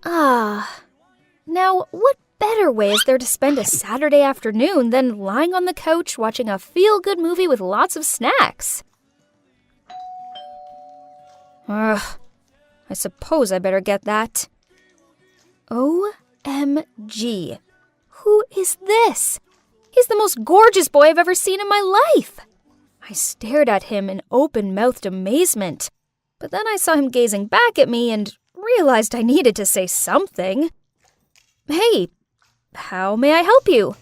Ah. Now, what better way is there to spend a Saturday afternoon than lying on the couch watching a feel-good movie with lots of snacks? Ugh. I suppose I better get that. OMG. Who is this? He's the most gorgeous boy I've ever seen in my life. I stared at him in open-mouthed amazement, but then I saw him gazing back at me and realized I needed to say something. Hey, how may I help you?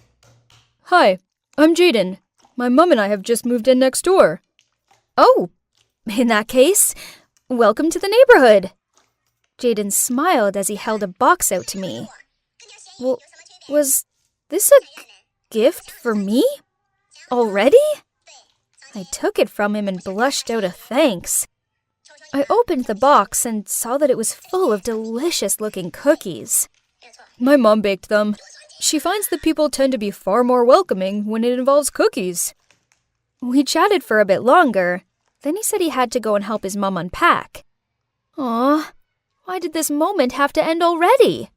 Hi, I'm Jaden. My mom and I have just moved in next door. Oh, in that case, welcome to the neighborhood. Jaden smiled as he held a box out to me. Well, was this a gift for me? Already? I took it from him and blushed out a thanks. I opened the box and saw that it was full of delicious-looking cookies. My mom baked them. She finds that people tend to be far more welcoming when it involves cookies. We chatted for a bit longer. Then he said he had to go and help his mom unpack. Aw, why did this moment have to end already?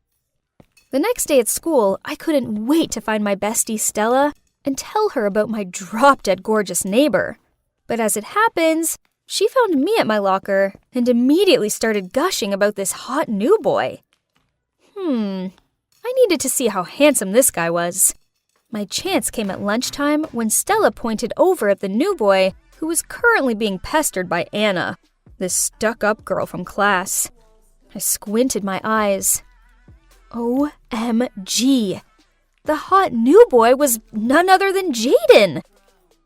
The next day at school, I couldn't wait to find my bestie Stella and tell her about my drop-dead gorgeous neighbor. But as it happens, she found me at my locker and immediately started gushing about this hot new boy. I needed to see how handsome this guy was. My chance came at lunchtime when Stella pointed over at the new boy who was currently being pestered by Anna, this stuck-up girl from class. I squinted my eyes. OMG! The hot new boy was none other than Jaden!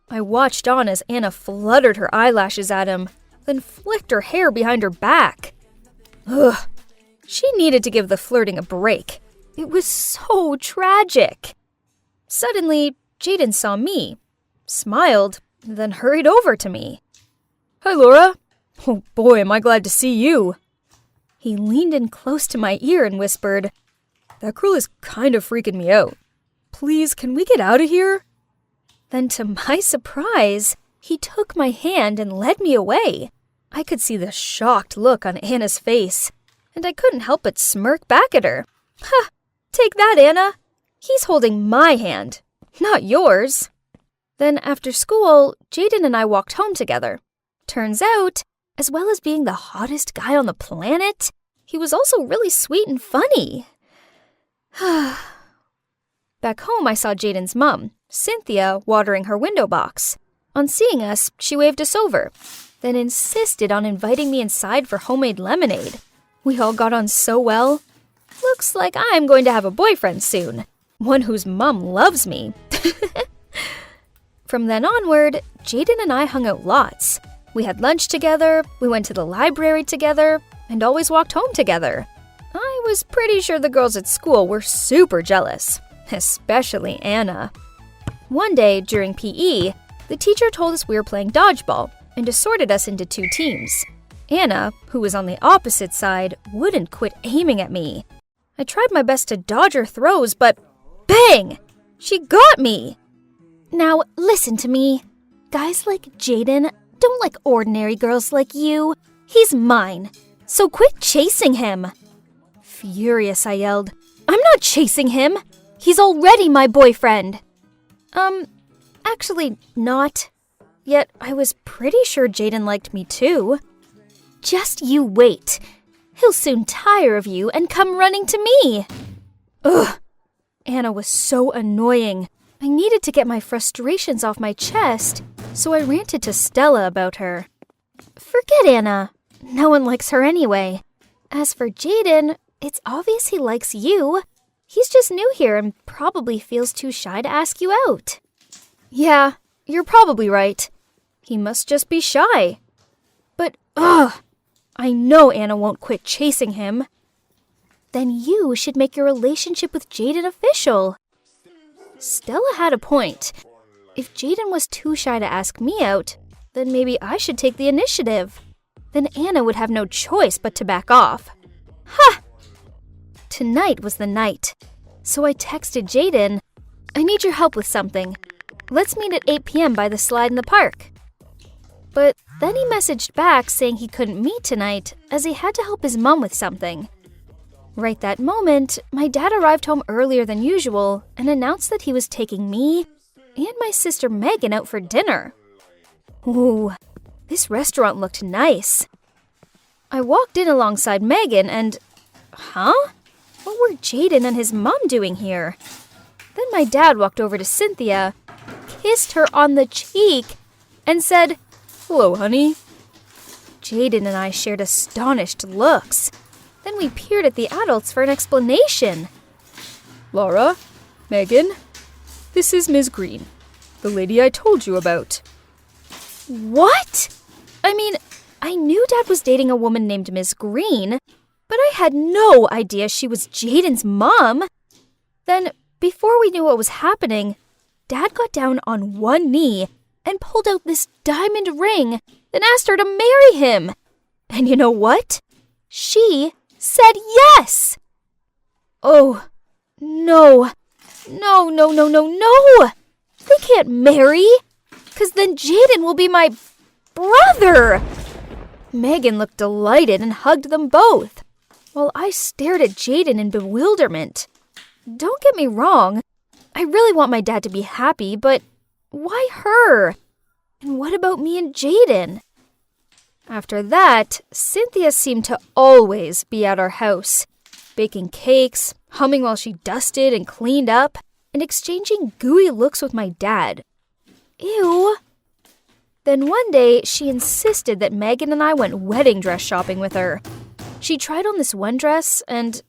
I watched on as Anna fluttered her eyelashes at him, then flicked her hair behind her back. Ugh! She needed to give the flirting a break. It was so tragic. Suddenly, Jaden saw me, smiled, then hurried over to me. Hi, Laura. Oh boy, am I glad to see you. He leaned in close to my ear and whispered, That girl is kind of freaking me out. Please, can we get out of here? Then to my surprise, he took my hand and led me away. I could see the shocked look on Anna's face, and I couldn't help but smirk back at her. Ha! Take that, Anna. He's holding my hand, not yours. Then after school, Jaden and I walked home together. Turns out, as well as being the hottest guy on the planet, he was also really sweet and funny. Back home, I saw Jaden's mom, Cynthia, watering her window box. On seeing us, she waved us over, then insisted on inviting me inside for homemade lemonade. We all got on so well. Looks like I'm going to have a boyfriend soon, one whose mom loves me. From then onward, Jaden and I hung out lots. We had lunch together, we went to the library together, and always walked home together. I was pretty sure the girls at school were super jealous, especially Anna. One day during PE, the teacher told us we were playing dodgeball and assorted us into two teams. Anna, who was on the opposite side, wouldn't quit aiming at me. I tried my best to dodge her throws, but bang! She got me! Now, listen to me. Guys like Jaden don't like ordinary girls like you. He's mine, so quit chasing him. Furious, I yelled, I'm not chasing him. He's already my boyfriend. Actually not. Yet I was pretty sure Jaden liked me too. Just you wait. He'll soon tire of you and come running to me. Ugh. Anna was so annoying. I needed to get my frustrations off my chest, so I ranted to Stella about her. Forget Anna. No one likes her anyway. As for Jaden, it's obvious he likes you. He's just new here and probably feels too shy to ask you out. Yeah, you're probably right. He must just be shy. But, I know Anna won't quit chasing him. Then you should make your relationship with Jaden official. Stella had a point. If Jaden was too shy to ask me out, then maybe I should take the initiative. Then Anna would have no choice but to back off. Ha! Tonight was the night. So I texted Jaden, I need your help with something. Let's meet at 8 p.m. by the slide in the park. But then he messaged back saying he couldn't meet tonight as he had to help his mom with something. Right that moment, my dad arrived home earlier than usual and announced that he was taking me and my sister Megan out for dinner. Ooh, this restaurant looked nice. I walked in alongside Megan and... Huh? What were Jaden and his mom doing here? Then my dad walked over to Cynthia, kissed her on the cheek, and said, Hello, honey. Jaden and I shared astonished looks. Then we peered at the adults for an explanation. Laura, Megan, this is Ms. Green, the lady I told you about. What? I mean, I knew Dad was dating a woman named Miss Green, but I had no idea she was Jaden's mom. Then, before we knew what was happening, Dad got down on one knee and pulled out this diamond ring, then asked her to marry him. And you know what? She said yes! Oh, no. No. They can't marry, 'cause then Jaden will be my brother. Megan looked delighted and hugged them both, while I stared at Jaden in bewilderment. Don't get me wrong, I really want my dad to be happy, but why her? And what about me and Jaden? After that, Cynthia seemed to always be at our house, baking cakes, humming while she dusted and cleaned up, and exchanging gooey looks with my dad. Ew. Then one day, she insisted that Megan and I went wedding dress shopping with her. She tried on this one dress, and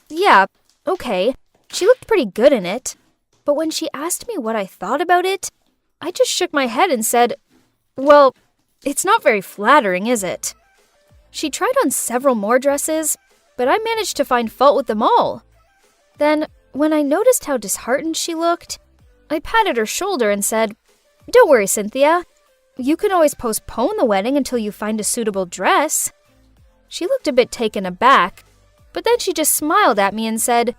yeah, okay, she looked pretty good in it. But when she asked me what I thought about it, I just shook my head and said, well, it's not very flattering, is it? She tried on several more dresses, but I managed to find fault with them all. Then, when I noticed how disheartened she looked, I patted her shoulder and said, Don't worry, Cynthia. You can always postpone the wedding until you find a suitable dress. She looked a bit taken aback, but then she just smiled at me and said,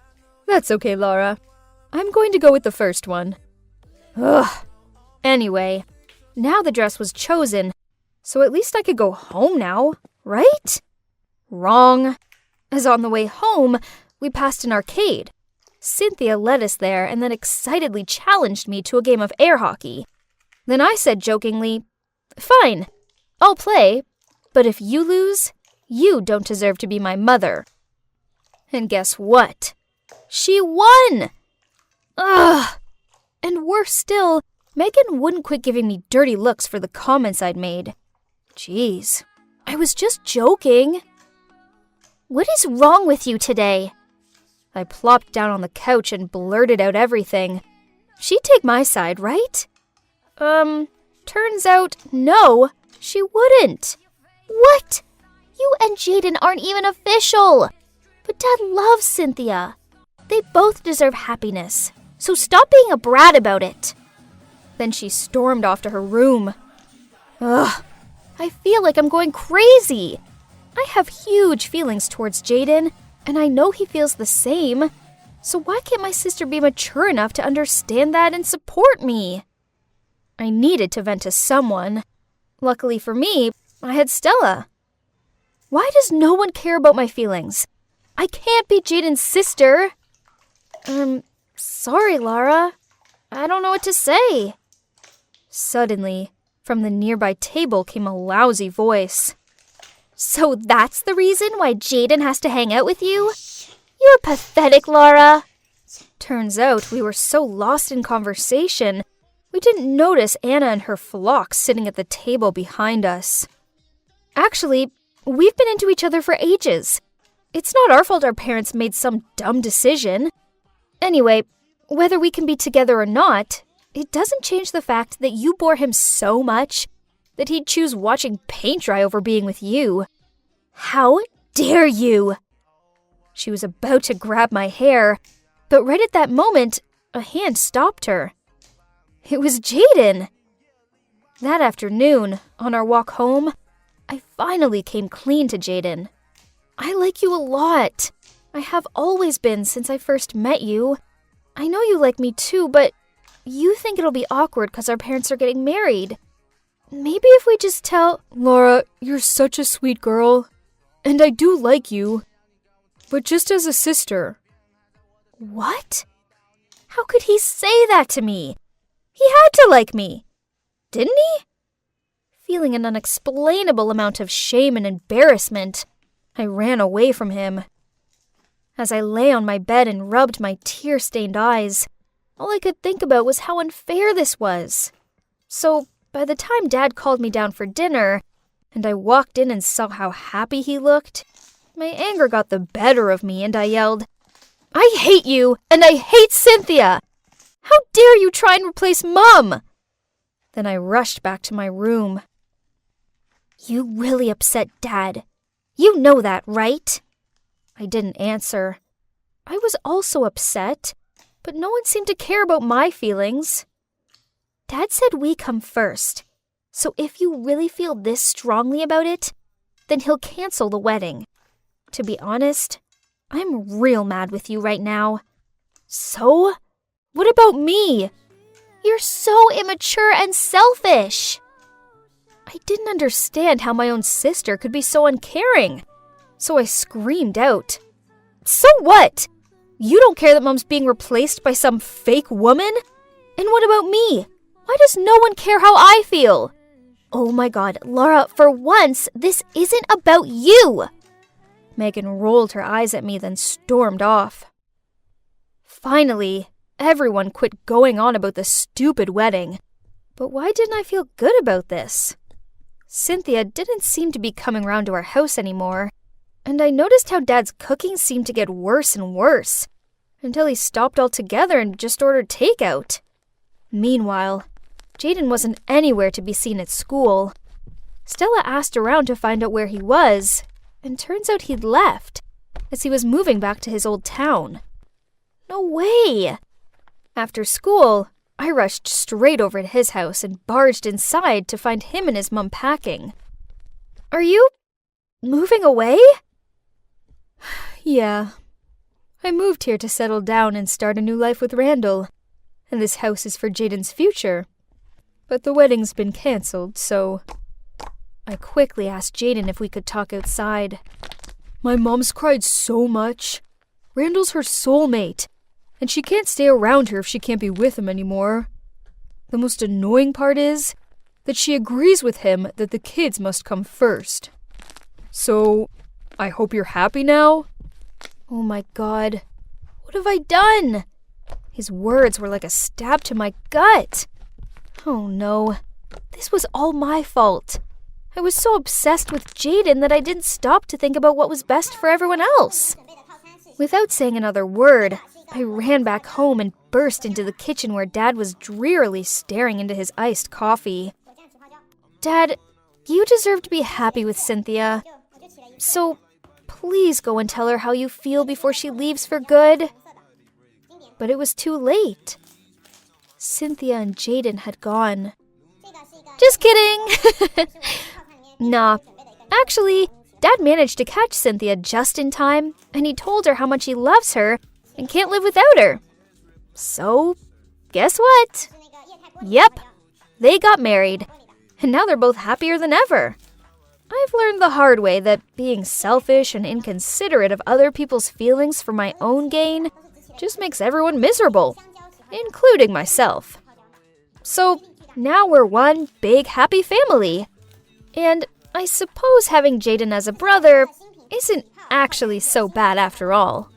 That's okay, Laura. I'm going to go with the first one. Ugh. Anyway, now the dress was chosen, so at least I could go home now, right? Wrong. As on the way home, we passed an arcade. Cynthia led us there and then excitedly challenged me to a game of air hockey. Then I said jokingly, Fine, I'll play, but if you lose, you don't deserve to be my mother. And guess what? She won! Ugh! And worse still, Megan wouldn't quit giving me dirty looks for the comments I'd made. Jeez, I was just joking. What is wrong with you today? I plopped down on the couch and blurted out everything. She'd take my side, right? Turns out, no, she wouldn't. What? You and Jaden aren't even official. But Dad loves Cynthia. They both deserve happiness, so stop being a brat about it. Then she stormed off to her room. Ugh, I feel like I'm going crazy. I have huge feelings towards Jaden, and I know he feels the same. So why can't my sister be mature enough to understand that and support me? I needed to vent to someone. Luckily for me, I had Stella. Why does no one care about my feelings? I can't be Jaden's sister. Sorry, Laura. I don't know what to say. Suddenly, from the nearby table came a lousy voice. So that's the reason why Jaden has to hang out with you? You're pathetic, Laura. Turns out we were so lost in conversation, we didn't notice Anna and her flock sitting at the table behind us. Actually, we've been into each other for ages. It's not our fault our parents made some dumb decision. Anyway, whether we can be together or not, it doesn't change the fact that you bore him so much that he'd choose watching paint dry over being with you. How dare you? She was about to grab my hair, but right at that moment, a hand stopped her. It was Jaden. That afternoon, on our walk home, I finally came clean to Jaden. I like you a lot. I have always been since I first met you. I know you like me too, but you think it'll be awkward because our parents are getting married. Maybe if we just tell... Laura, you're such a sweet girl. And I do like you. but just as a sister. What? How could he say that to me? He had to like me, didn't he? Feeling an unexplainable amount of shame and embarrassment, I ran away from him. As I lay on my bed and rubbed my tear-stained eyes, all I could think about was how unfair this was. So, by the time Dad called me down for dinner, and I walked in and saw how happy he looked, my anger got the better of me and I yelled, "I hate you, and I hate Cynthia! How dare you try and replace Mom!" Then I rushed back to my room. "You really upset Dad. You know that, right?" I didn't answer. I was also upset, but no one seemed to care about my feelings. Dad said we come first, so if you really feel this strongly about it, then he'll cancel the wedding. To be honest, I'm real mad with you right now. So? What about me? You're so immature and selfish. I didn't understand how my own sister could be so uncaring, so I screamed out. So what? You don't care that Mom's being replaced by some fake woman? And what about me? Why does no one care how I feel? Oh my God, Laura, for once, this isn't about you. Megan rolled her eyes at me, then stormed off. Finally, everyone quit going on about the stupid wedding. But why didn't I feel good about this? Cynthia didn't seem to be coming round to our house anymore, and I noticed how Dad's cooking seemed to get worse and worse, until he stopped altogether and just ordered takeout. Meanwhile, Jaden wasn't anywhere to be seen at school. Stella asked around to find out where he was, and turns out he'd left, as he was moving back to his old town. No way! After school, I rushed straight over to his house and barged inside to find him and his mom packing. Are you moving away? Yeah. I moved here to settle down and start a new life with Randall, and this house is for Jaden's future. But the wedding's been cancelled, so I quickly asked Jaden if we could talk outside. My mom's cried so much. Randall's her soulmate, and she can't stay around here if she can't be with him anymore. The most annoying part is that she agrees with him that the kids must come first. So, I hope you're happy now? Oh my God, what have I done? His words were like a stab to my gut. Oh no, this was all my fault. I was so obsessed with Jaden that I didn't stop to think about what was best for everyone else. Without saying another word, I ran back home and burst into the kitchen where Dad was drearily staring into his iced coffee. Dad, you deserve to be happy with Cynthia. So please go and tell her how you feel before she leaves for good. But it was too late. Cynthia and Jaden had gone. Just kidding! Nah, actually, Dad managed to catch Cynthia just in time, and he told her how much he loves her and can't live without her. So, guess what? Yep, they got married, and now they're both happier than ever. I've learned the hard way that being selfish and inconsiderate of other people's feelings for my own gain just makes everyone miserable, including myself. So, now we're one big happy family. And I suppose having Jaden as a brother isn't actually so bad after all.